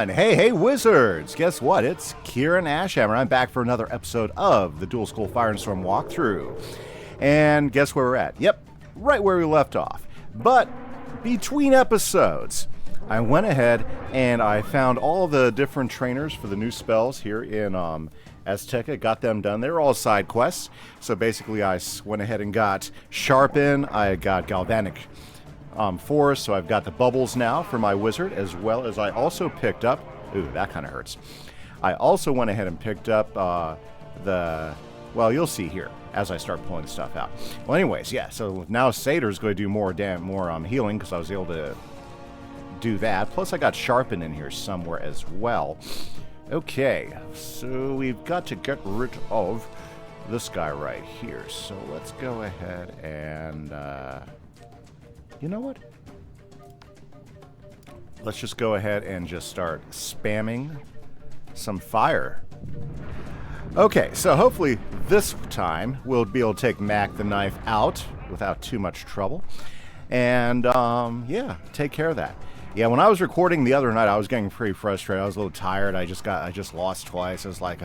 And hey, wizards! Guess what? It's Kieran Ashhammer. I'm back for another episode of the Dual School Fire and Storm walkthrough. And guess where we're at? Yep, right where we left off. But between episodes, I went ahead and I found all the different trainers for the new spells here in Azteca. Got them done. They were all side quests. So basically I went ahead and got Sharpen. I got Galvanic Force, so I've got the bubbles now for my wizard, as well as I also picked up, ooh, that kind of hurts. I also went ahead and picked up well, you'll see here as I start pulling stuff out. Well, anyways, yeah, so now Satyr's going to do more healing, because I was able to do that. Plus I got Sharpen in here somewhere as well. Okay, so we've got to get rid of this guy right here. So let's go ahead and you know what? Let's just go ahead and just start spamming some fire. Okay, so hopefully this time we'll be able to take Mack the knife out without too much trouble. And, yeah, take care of that. Yeah, when I was recording the other night, I was getting pretty frustrated. I was a little tired. I just lost twice. I was like,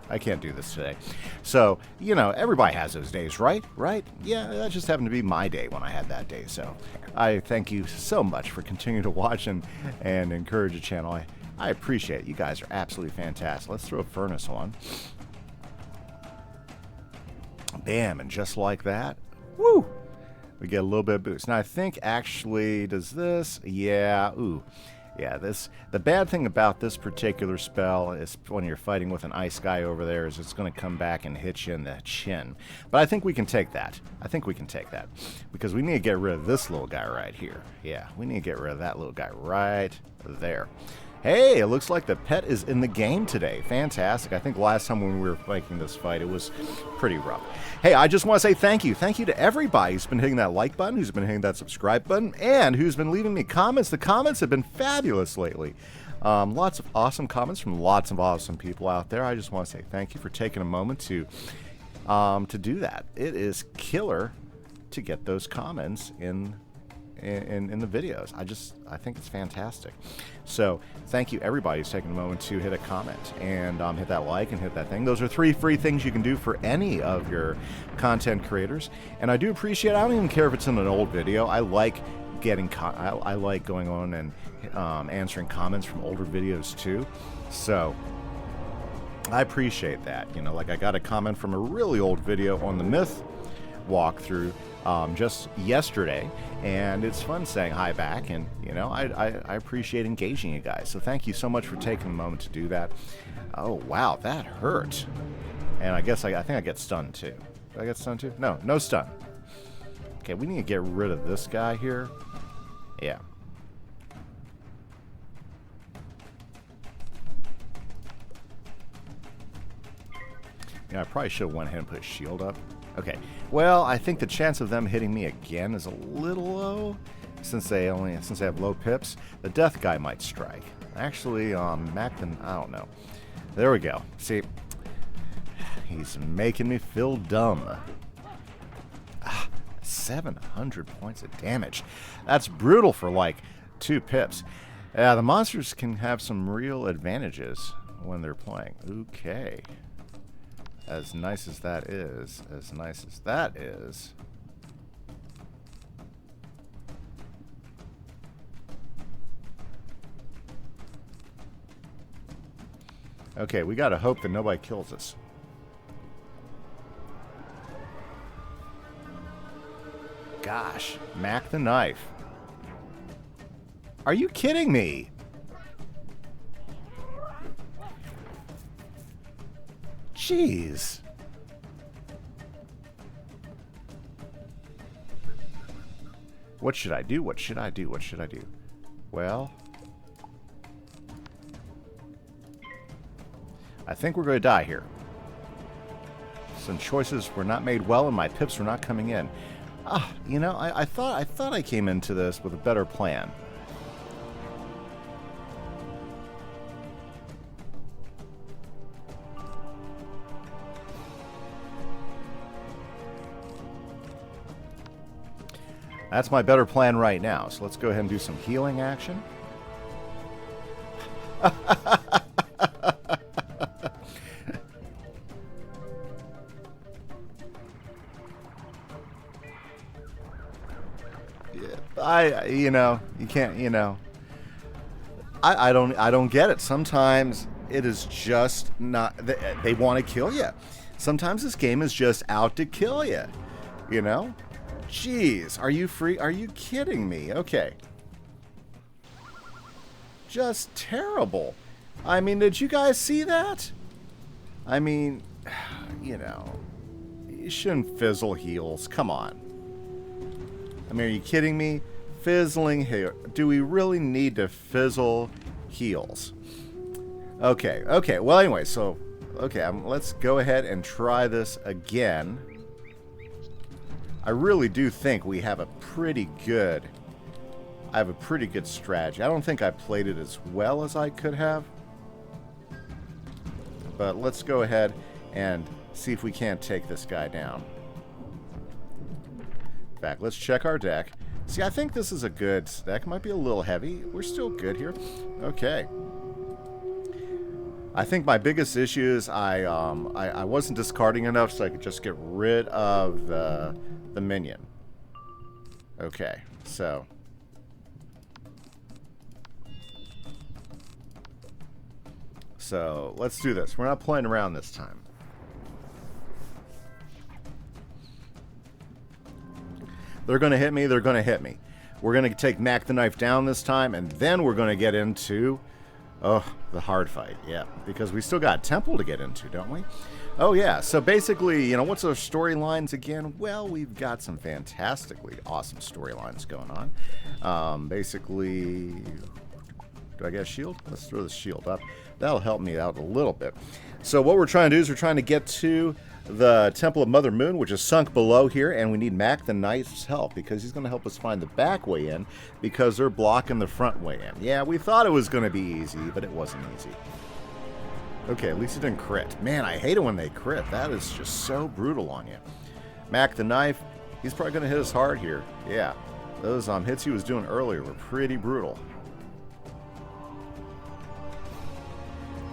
I can't do this today. So, you know, everybody has those days, right? Right? Yeah, that just happened to be my day when I had that day. So I thank you so much for continuing to watch and encourage the channel. I appreciate it. You guys are absolutely fantastic. Let's throw a furnace on. Bam, and just like that, woo, we get a little bit of boost. Now I think actually, does this, yeah, ooh. Yeah, the bad thing about this particular spell is when you're fighting with an ice guy over there is it's going to come back and hit you in the chin. But I think we can take that. I think we can take that. Because we need to get rid of this little guy right here. Yeah, we need to get rid of that little guy right there. Hey, it looks like the pet is in the game today. Fantastic. I think last time when we were making this fight, it was pretty rough. Hey, I just want to say thank you. Thank you to everybody who's been hitting that like button, who's been hitting that subscribe button, and who's been leaving me comments. The comments have been fabulous lately. Lots of awesome comments from lots of awesome people out there. I just want to say thank you for taking a moment to do that. It is killer to get those comments in the videos. I think it's fantastic. So thank you everybody who's taking a moment to hit a comment and hit that like and hit that thing. Those are 3 free things you can do for any of your content creators, and I do appreciate it. I don't even care if it's in an old video. I like getting I like going on and answering comments from older videos too, so I appreciate that. You know, like I got a comment from a really old video on the myth walkthrough just yesterday, and it's fun saying hi back, and you know, I appreciate engaging you guys, so thank you so much for taking a moment to do that. Oh wow, that hurt. And I guess I think I get stunned too. Did I get stunned too? No stun. Okay, we need to get rid of this guy here. Yeah. Yeah, I probably should have went ahead and put a shield up. Okay, well, I think the chance of them hitting me again is a little low, since they have low pips. The death guy might strike. Actually, Mack, I don't know. There we go. See, he's making me feel dumb. 700 points of damage. That's brutal for like 2 pips. The monsters can have some real advantages when they're playing. Okay. As nice as that is, okay, we gotta hope that nobody kills us. Gosh, Mack the knife. Are you kidding me? Jeez. What should I do? What should I do? What should I do? Well, I think we're going to die here. Some choices were not made well, and my pips were not coming in. You know, I thought I came into this with a better plan. That's my better plan right now. So let's go ahead and do some healing action. You can't, I don't get it. Sometimes it is just not, they want to kill you. Sometimes this game is just out to kill you, Jeez, are you free? Are you kidding me? Okay. Just terrible. I mean, did you guys see that? I mean, you shouldn't fizzle heals. Come on. I mean, are you kidding me? Fizzling here. Do we really need to fizzle heals? Okay. Well, anyway, so, let's go ahead and try this again. I really do think we have a pretty good... I have a pretty good strategy. I don't think I played it as well as I could have. But let's go ahead and see if we can't take this guy down. In fact, let's check our deck. See, I think this is a good deck. Might be a little heavy. We're still good here. Okay. I think my biggest issue is I wasn't discarding enough so I could just get rid of the minion. Okay, so... So, let's do this. We're not playing around this time. They're going to hit me. They're going to hit me. We're going to take Mack the Knife down this time, and then we're going to get into, the hard fight. Yeah, because we still got Temple to get into, don't we? Oh, yeah. So, basically, what's our storylines again? Well, we've got some fantastically awesome storylines going on. Basically... Do I get a shield? Let's throw the shield up. That'll help me out a little bit. So what we're trying to do is we're trying to get to the Temple of Mother Moon, which is sunk below here, and we need Mack the Knight's help because he's going to help us find the back way in because they're blocking the front way in. Yeah, we thought it was going to be easy, but it wasn't easy. Okay, at least it didn't crit. Man, I hate it when they crit. That is just so brutal on you. Mack the Knife, he's probably going to hit us hard here. Yeah, those hits he was doing earlier were pretty brutal.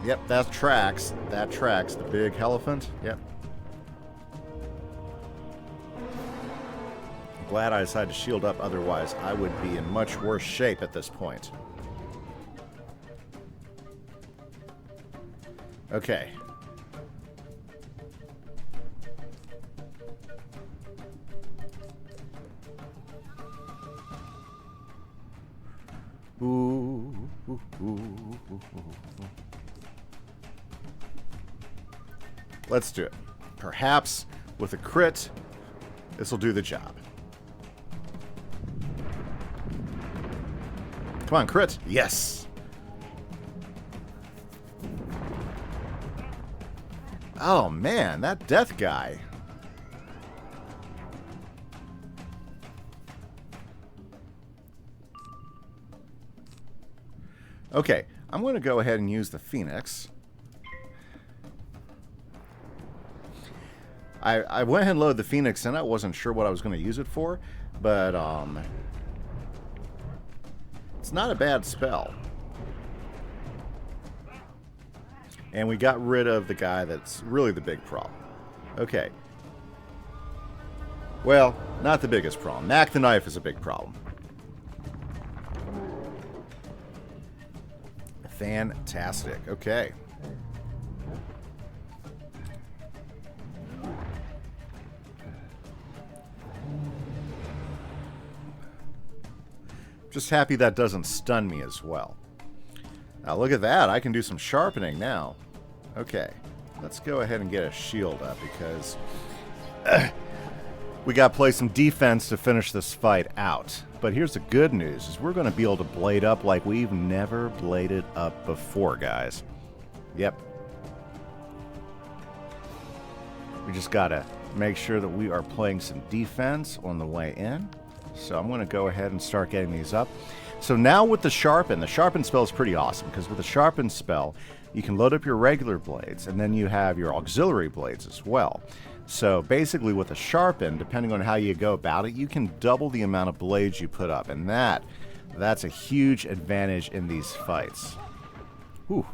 Yep, that tracks. That tracks. The big elephant. Yep. Glad I decided to shield up, otherwise I would be in much worse shape at this point. Okay. Ooh, ooh, ooh, ooh, ooh. Let's do it. Perhaps with a crit, this will do the job. Come on, crit. Yes. Oh, man, that death guy. Okay, I'm going to go ahead and use the Phoenix. I went ahead and loaded the Phoenix in. I wasn't sure what I was going to use it for, but it's not a bad spell. And we got rid of the guy that's really the big problem. Okay. Well, not the biggest problem. Mack the Knife is a big problem. Fantastic. Okay. Just happy that doesn't stun me as well. Now look at that. I can do some sharpening now. Okay. Let's go ahead and get a shield up because we got to play some defense to finish this fight out. But here's the good news is we're going to be able to blade up like we've never bladed up before, guys. Yep. We just got to make sure that we are playing some defense on the way in. So I'm going to go ahead and start getting these up. So now with the Sharpen spell is pretty awesome because with the Sharpen spell, you can load up your regular blades and then you have your auxiliary blades as well. So basically with the Sharpen, depending on how you go about it, you can double the amount of blades you put up. And that's a huge advantage in these fights. Whew.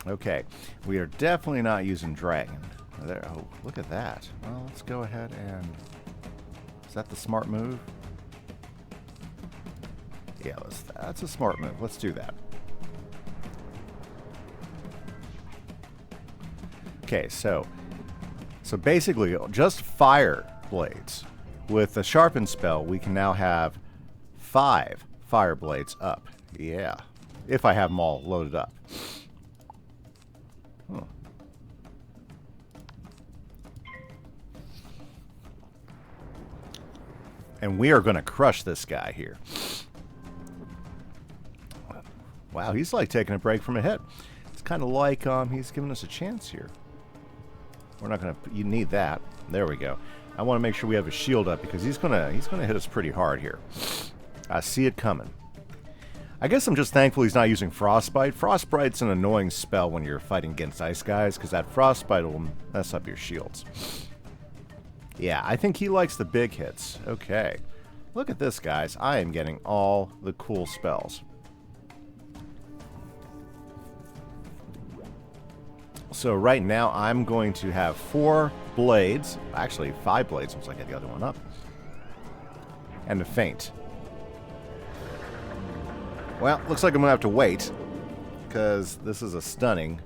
Okay, we are definitely not using Dragon. There. Oh, look at that. Well, let's go ahead and... Is that the smart move? Yeah, that's a smart move. Let's do that. Okay, so basically, just fire blades. With the sharpen spell, we can now have 5 fire blades up. Yeah, if I have them all loaded up. Huh. And we are going to crush this guy here. Wow, he's like taking a break from a hit. It's kind of like he's giving us a chance here. We're not going to... You need that. There we go. I want to make sure we have a shield up because he's gonna hit us pretty hard here. I see it coming. I guess I'm just thankful he's not using Frostbite. Frostbite's an annoying spell when you're fighting against ice guys because that Frostbite will mess up your shields. Yeah, I think he likes the big hits. Okay. Look at this, guys. I am getting all the cool spells. So right now I'm going to have 4 blades. Actually, 5 blades once I get the other one up. And a feint. Well, looks like I'm going to have to wait. Because this is a stunning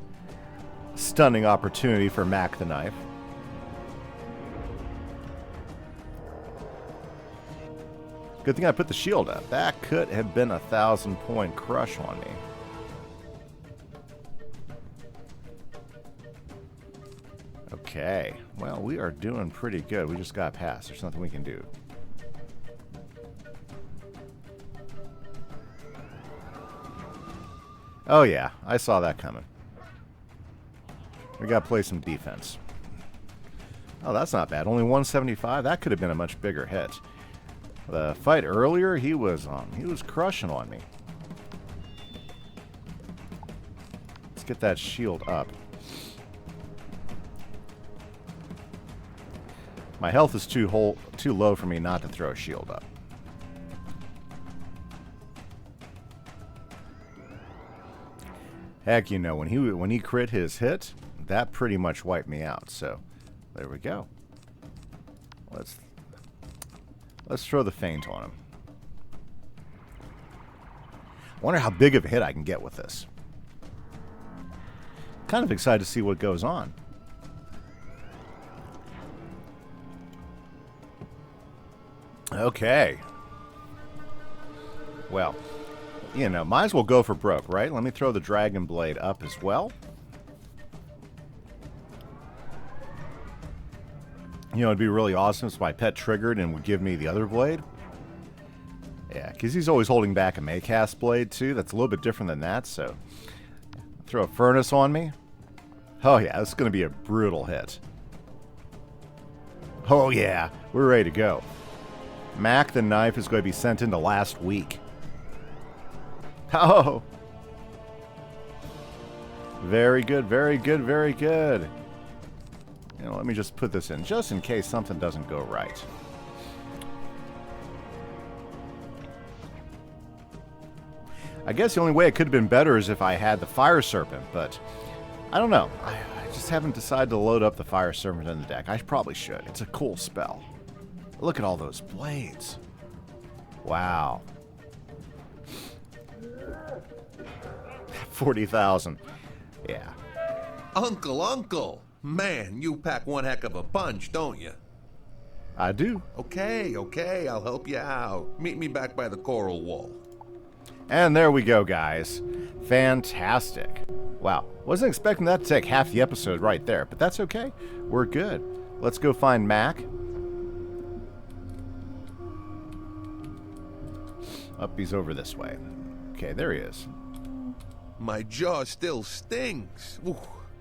opportunity for Mack the Knife. Good thing I put the shield up. That could have been a 1,000-point crush on me. Okay. Well, we are doing pretty good. We just got past. There's nothing we can do. Oh, yeah. I saw that coming. We got to play some defense. Oh, that's not bad. Only 175? That could have been a much bigger hit. The fight earlier, he was crushing on me. Let's get that shield up. My health is too low for me not to throw a shield up. Heck, you know, when he crit his hit, that pretty much wiped me out. So, there we go. Let's throw the feint on him. I wonder how big of a hit I can get with this. Kind of excited to see what goes on. Okay. Well, you know, might as well go for broke, right? Let me throw the Dragon Blade up as well. You know, it'd be really awesome if my pet triggered and would give me the other blade. Yeah, because he's always holding back a Maycast blade, too. That's a little bit different than that, so... Throw a furnace on me. Oh, yeah, this is going to be a brutal hit. Oh, yeah, we're ready to go. Mack the Knife is going to be sent into last week. Oh! Very good, very good, very good. You know, let me just put this in, just in case something doesn't go right. I guess the only way it could have been better is if I had the Fire Serpent, but I don't know. I just haven't decided to load up the Fire Serpent in the deck. I probably should. It's a cool spell. Look at all those blades. Wow. 40,000. Yeah. Uncle. Man, you pack one heck of a punch, don't you? I do. Okay, I'll help you out. Meet me back by the coral wall. And there we go, guys. Fantastic. Wow. Wasn't expecting that to take half the episode right there, but that's okay. We're good. Let's go find Mack. Up, he's over this way. Okay, there he is. My jaw still stings. Ooh.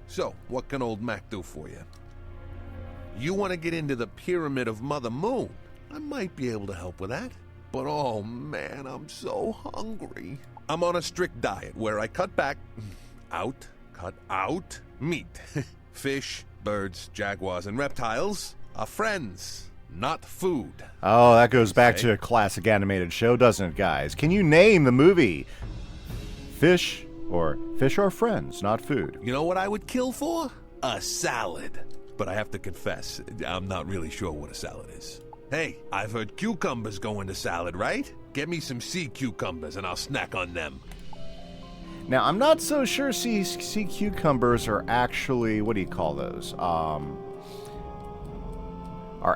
So, what can old Mack do for you? You want to get into the Pyramid of Mother Moon? I might be able to help with that. But oh man, I'm so hungry. I'm on a strict diet where I cut out meat. Fish, birds, jaguars, and reptiles are friends. not food. Oh, that goes back to a classic animated show, doesn't it, guys? Can you name the movie? Fish are friends, not food. You know what I would kill for? A salad. But I have to confess, I'm not really sure what a salad is. Hey, I've heard cucumbers go into salad, right? Get me some sea cucumbers and I'll snack on them. Now, I'm not so sure sea cucumbers are actually, what do you call those? Are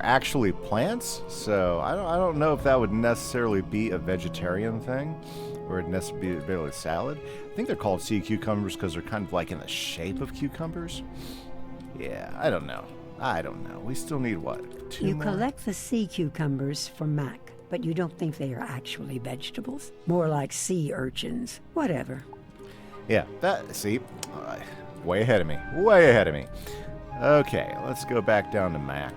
actually plants. So I don't know if that would necessarily be a vegetarian thing, or it'd necessarily be a salad. I think they're called sea cucumbers because they're kind of like in the shape of cucumbers. Yeah, I don't know. We still need what? 2 You more? collect the sea cucumbers for Mack, but you don't think they are actually vegetables. More like sea urchins. Whatever. Yeah, see, way ahead of me. Way ahead of me. Okay, let's go back down to Mack.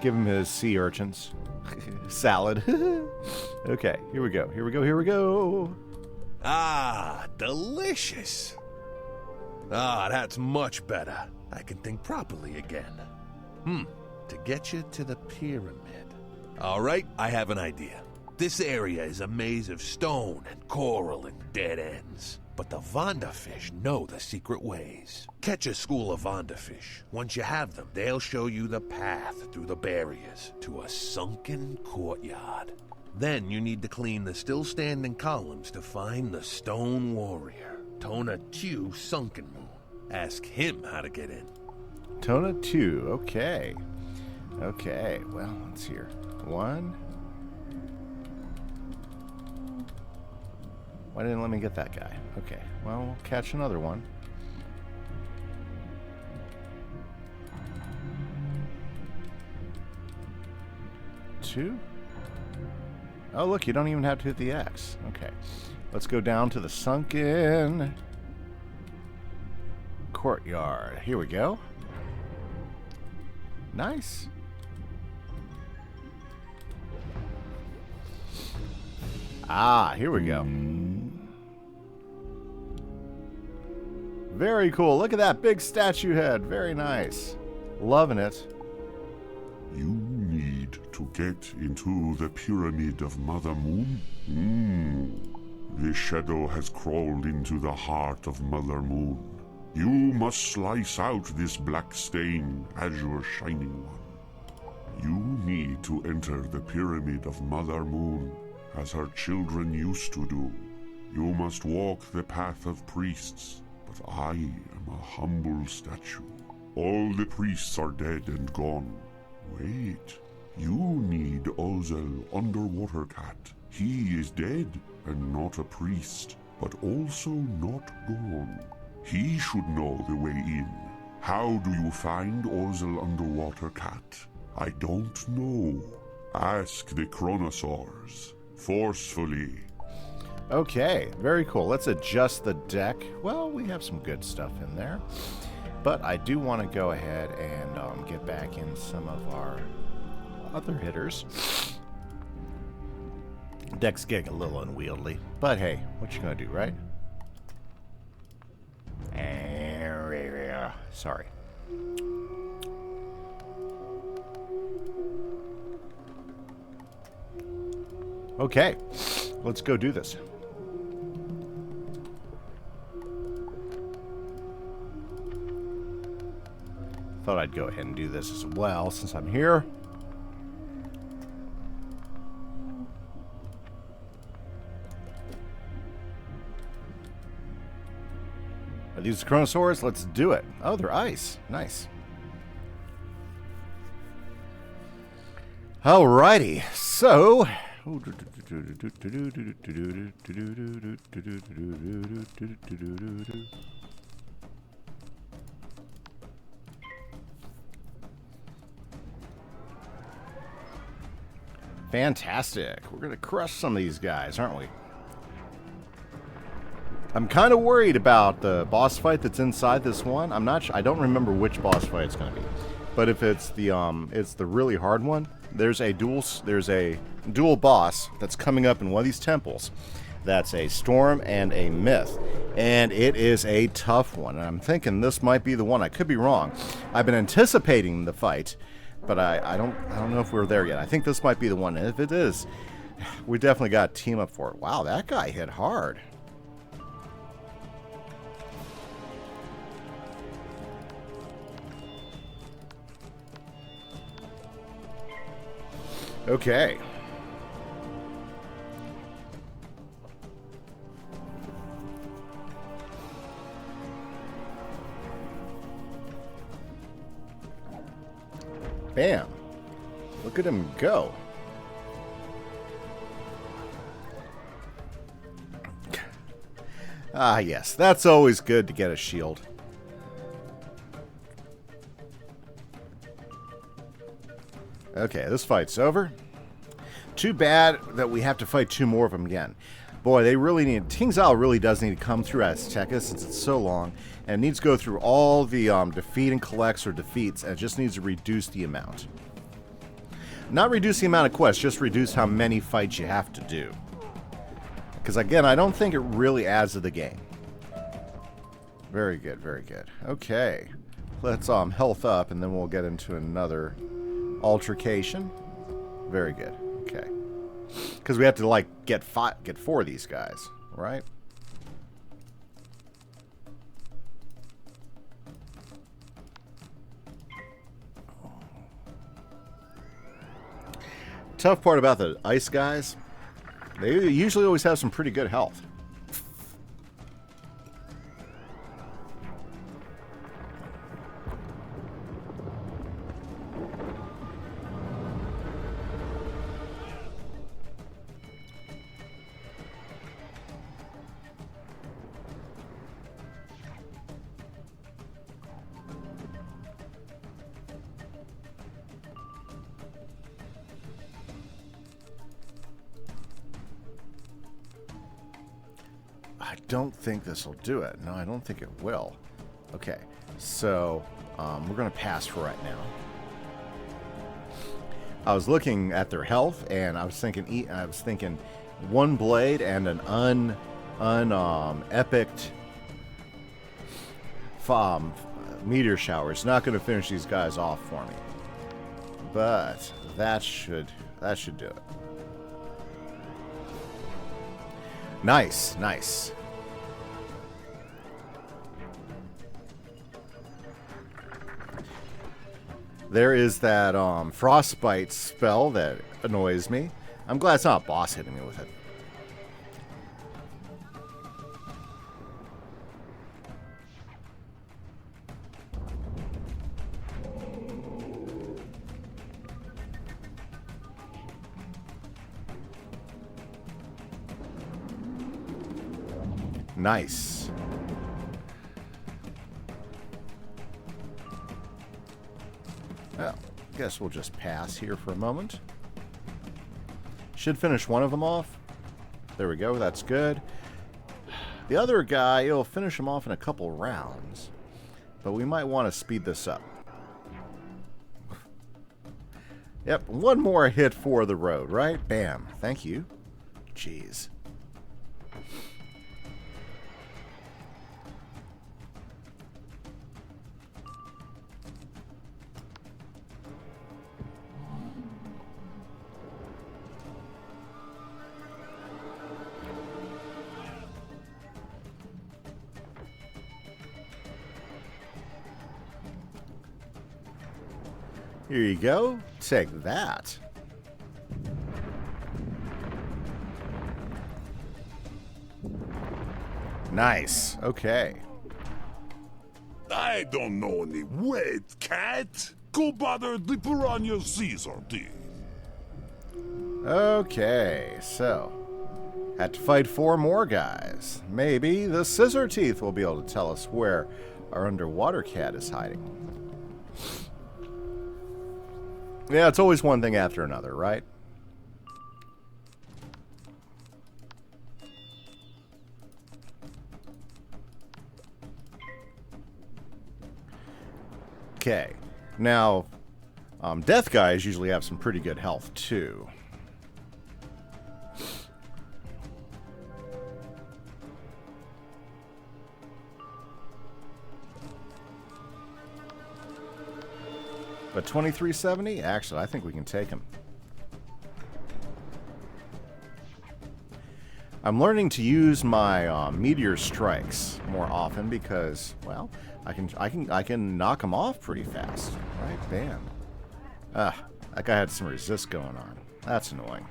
Give him his sea urchins. Salad. Okay, here we go. Ah, delicious. Ah, that's much better. I can think properly again. To get you to the pyramid. All right, I have an idea. This area is a maze of stone and coral and dead ends. But the Vonderfish know the secret ways. Catch a school of Vonderfish. Once you have them, they'll show you the path through the barriers to a sunken courtyard. Then you need to clean the still-standing columns to find the Stone Warrior, Tona 2 Sunken Moon. Ask him how to get in. Tona 2, okay. Okay, well, let's hear. 1. Why didn't it let me get that guy? Okay, well, we'll catch another one. 2. Oh, look, you don't even have to hit the X. Okay, let's go down to the sunken courtyard. Here we go. Nice. Ah, here we go. Very cool. Look at that big statue head. Very nice. Loving it. You need to get into the pyramid of Mother Moon. The shadow has crawled into the heart of Mother Moon. You must slice out this black stain as your shining one. You need to enter the pyramid of Mother Moon as her children used to do. You must walk the path of priests, but I am a humble statue. All the priests are dead and gone. Wait, you need Ozel Underwater Cat. He is dead and not a priest, but also not gone. He should know the way in. How do you find Ozel Underwater Cat? I don't know. Ask the Chronosaurs. Forcefully. Okay, very cool. Let's adjust the deck. Well, we have some good stuff in there. But I do want to go ahead and get back in some of our other hitters. Deck's getting a little unwieldy. But hey, what you gonna do, right? Sorry. Okay, let's go do this. Thought I'd go ahead and do this as well since I'm here. Are these the Chronosaurs? Let's do it. Oh, they're ice. Nice. Alrighty, so fantastic. We're gonna crush some of these guys, aren't we? I'm kind of worried about the boss fight that's inside this one. I'm not sure. I don't remember which boss fight it's going to be. But if it's the really hard one, there's a dual boss that's coming up in one of these temples. That's a storm and a myth. And it is a tough one. And I'm thinking this might be the one. I could be wrong. I've been anticipating the fight but I don't know if we're there yet. I think this might be the one. And if it is, we definitely got to team up for it. Wow, that guy hit hard. Okay. Bam. Look at him go. Ah, yes. That's always good to get a shield. Okay, this fight's over. Too bad that we have to fight 2 more of them again. Boy, they really need... King Zal really does need to come through Azteca since it's so long. And it needs to go through all the defeat and collects or defeats. And it just needs to reduce the amount. Not reduce the amount of quests, just reduce how many fights you have to do. Because again, I don't think it really adds to the game. Very good, very good. Okay. Let's health up and then we'll get into another altercation. Very good. Okay. Because we have to, like, get 4 of these guys, right? Tough part about the ice guys, they usually always have some pretty good health. I don't think this will do it. No, I don't think it will. Okay, so we're going to pass for right now. I was looking at their health, and I was thinking, one blade and an epicked meteor shower is not going to finish these guys off for me. But that should do it. Nice, nice. There is that frostbite spell that annoys me. I'm glad it's not a boss hitting me with it. Nice. Well, guess we'll just pass here for a moment. Should finish one of them off. There we go, that's good. The other guy, it'll finish him off in a couple rounds. But we might want to speed this up. Yep, one more hit for the road, right? Bam. Thank you. Jeez. Here you go. Take that. Nice. Okay. I don't know any. Wait, cat. Go bother the piranha Caesar, teeth. Okay, so had to fight 4 more guys. Maybe the scissor teeth will be able to tell us where our underwater cat is hiding. Yeah, it's always one thing after another, right? Okay. Now, death guys usually have some pretty good health, too. But 2370? Actually, I think we can take him. I'm learning to use my meteor strikes more often because, well, I can knock them off pretty fast, right? Bam. That guy had some resist going on. That's annoying.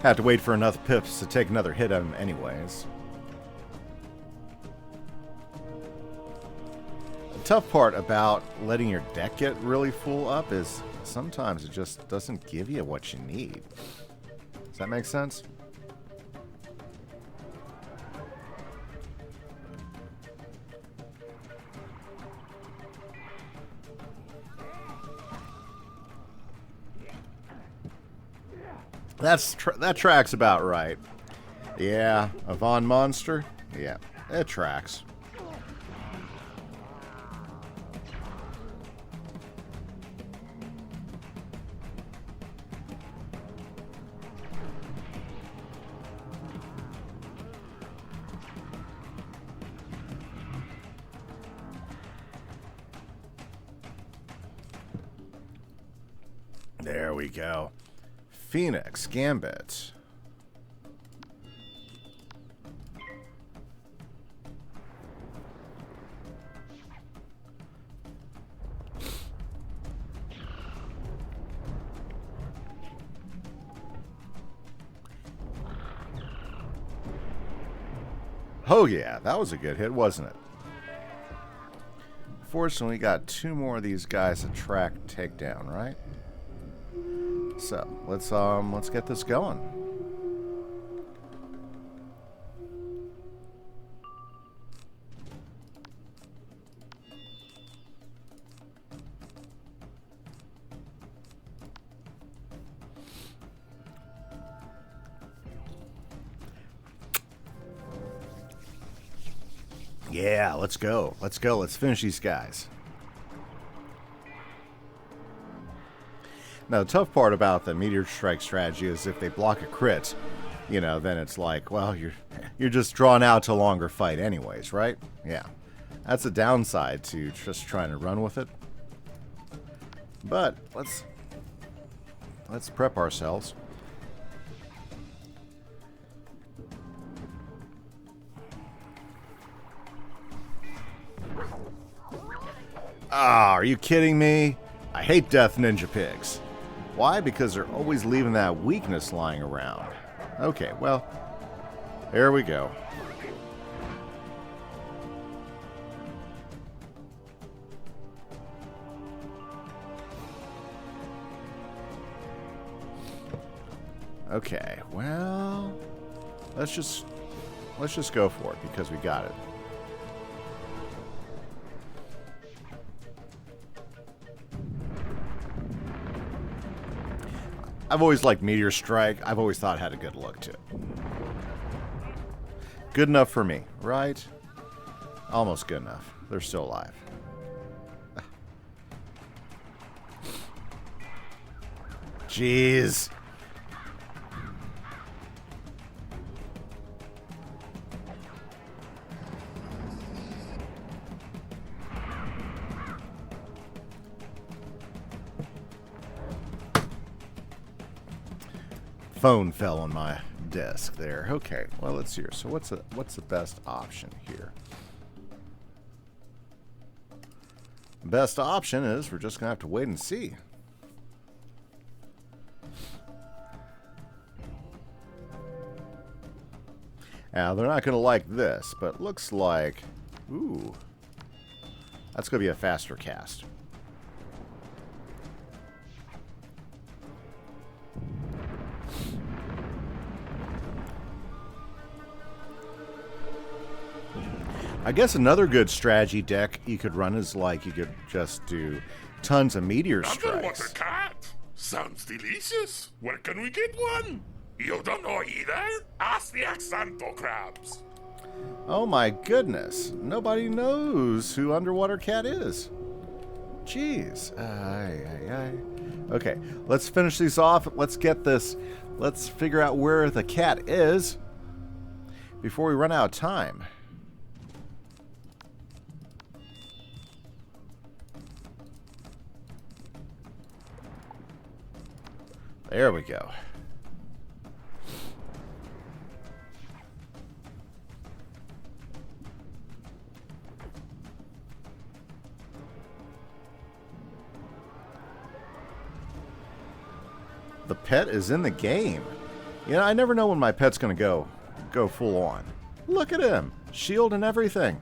Have to wait for enough pips to take another hit at him anyways. The tough part about letting your deck get really full up is sometimes it just doesn't give you what you need. Does that make sense? That tracks about right. Yeah, a Von monster? Yeah, it tracks. There we go. Phoenix Gambit. Oh yeah, that was a good hit, wasn't it? Fortunately, we got two more of these guys to track takedown, right? So let's get this going. Yeah, let's go. Let's go. Let's finish these guys. Now, the tough part about the meteor strike strategy is if they block a crit, you know, then it's like, well, you're just drawn out to a longer fight anyways, right? Yeah. That's a downside to just trying to run with it. But let's prep ourselves. Ah, are you kidding me? I hate death ninja pigs. Why? Because they're always leaving that weakness lying around. Okay, well, there we go. Okay, well, let's just go for it because we got it. I've always liked Meteor Strike. I've always thought it had a good look to it. Good enough for me, right? Almost good enough. They're still alive. Jeez. Phone fell on my desk there. Okay, well, let's see here. So what's the best option here? Best option is we're just gonna have to wait and see. Now they're not gonna like this, but looks like, ooh, that's gonna be a faster cast. I guess another good strategy deck you could run is like you could just do tons of meteor Underwater strikes. cat? Sounds delicious. Where can we get one? You don't know either? Ask the Axanto crabs. Oh my goodness. Nobody knows who Underwater Cat is. Jeez. Okay, let's finish these off. Let's get this. Let's figure out where the cat is before we run out of time. There we go. The pet is in the game. You know, I never know when my pet's going to go full on. Look at him. Shield and everything.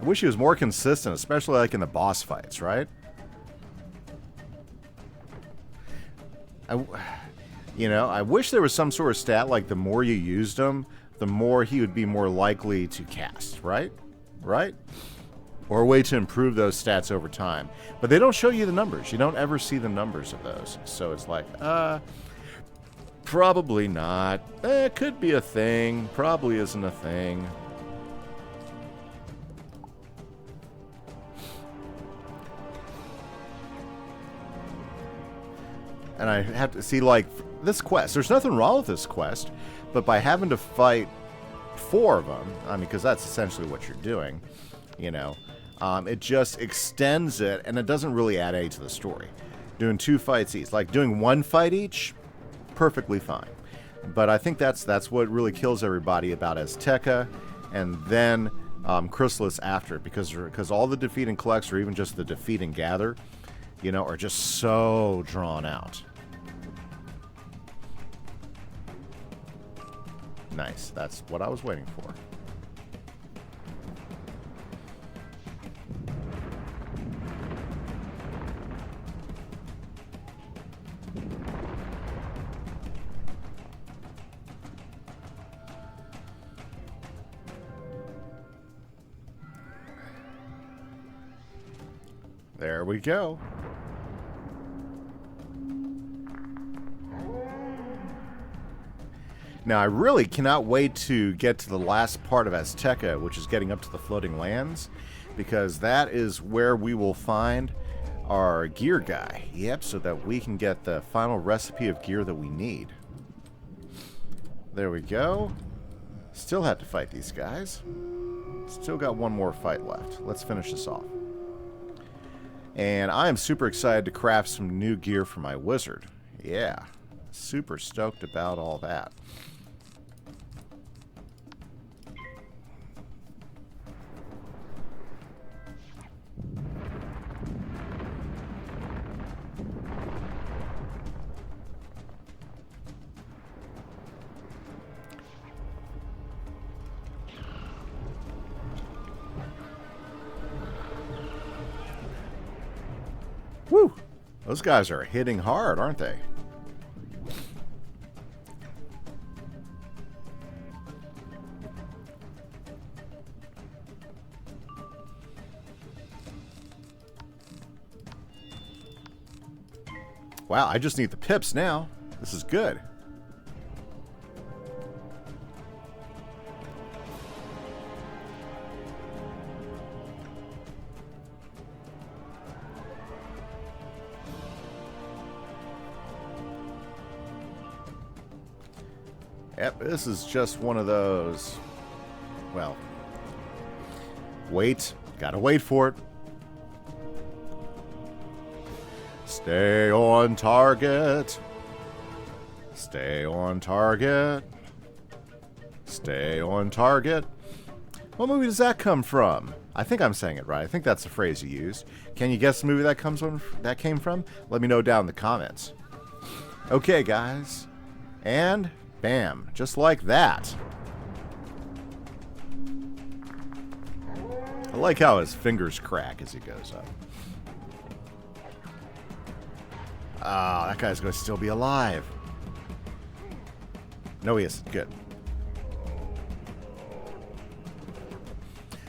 I wish he was more consistent, especially like in the boss fights, right? I wish there was some sort of stat like the more you used him, the more he would be more likely to cast, right? Right? Or a way to improve those stats over time. But they don't show you the numbers. You don't ever see the numbers of those. So it's like, probably not. It could be a thing. Probably isn't a thing. And I have to see, like, this quest. There's nothing wrong with this quest. But by having to fight 4 of them, I mean, because that's essentially what you're doing, you know, it just extends it, and it doesn't really add any to the story. Doing 2 fights each, like doing 1 fight each, perfectly fine. But I think that's what really kills everybody about Azteca, and then Chrysalis after it, because all the defeat and collects, or even just the defeat and gather, you know, are just so drawn out. Nice. That's what I was waiting for. There we go. Now, I really cannot wait to get to the last part of Azteca, which is getting up to the floating lands, because that is where we will find our gear guy. Yep, so that we can get the final recipe of gear that we need. There we go. Still have to fight these guys. Still got one more fight left. Let's finish this off. And I am super excited to craft some new gear for my wizard. Yeah, super stoked about all that. Woo! Those guys are hitting hard, aren't they? Wow, I just need the pips now. This is good. Yep, this is just one of those. Well, wait. Gotta wait for it. Stay on target. Stay on target. Stay on target. What movie does that come from? I think I'm saying it right. I think that's the phrase you used. Can you guess the movie that came from? Let me know down in the comments. Okay, guys. And bam, just like that. I like how his fingers crack as he goes up. Ah, that guy's going to still be alive. No, he isn't. Good.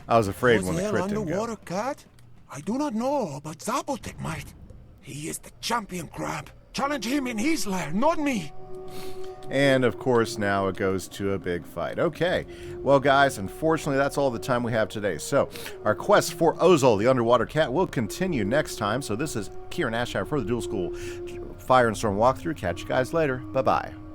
I was afraid when the crit didn't go. Underwater cat? I do not know, but Zapotek might. He is the champion crab. Challenge him in his lair, not me. And, of course, now it goes to a big fight. Okay. Well, guys, unfortunately, that's all the time we have today. So, our quest for Ozol, the underwater cat, will continue next time. So, this is Kieran Ashheim for the Dual School Fire and Storm walkthrough. Catch you guys later. Bye-bye.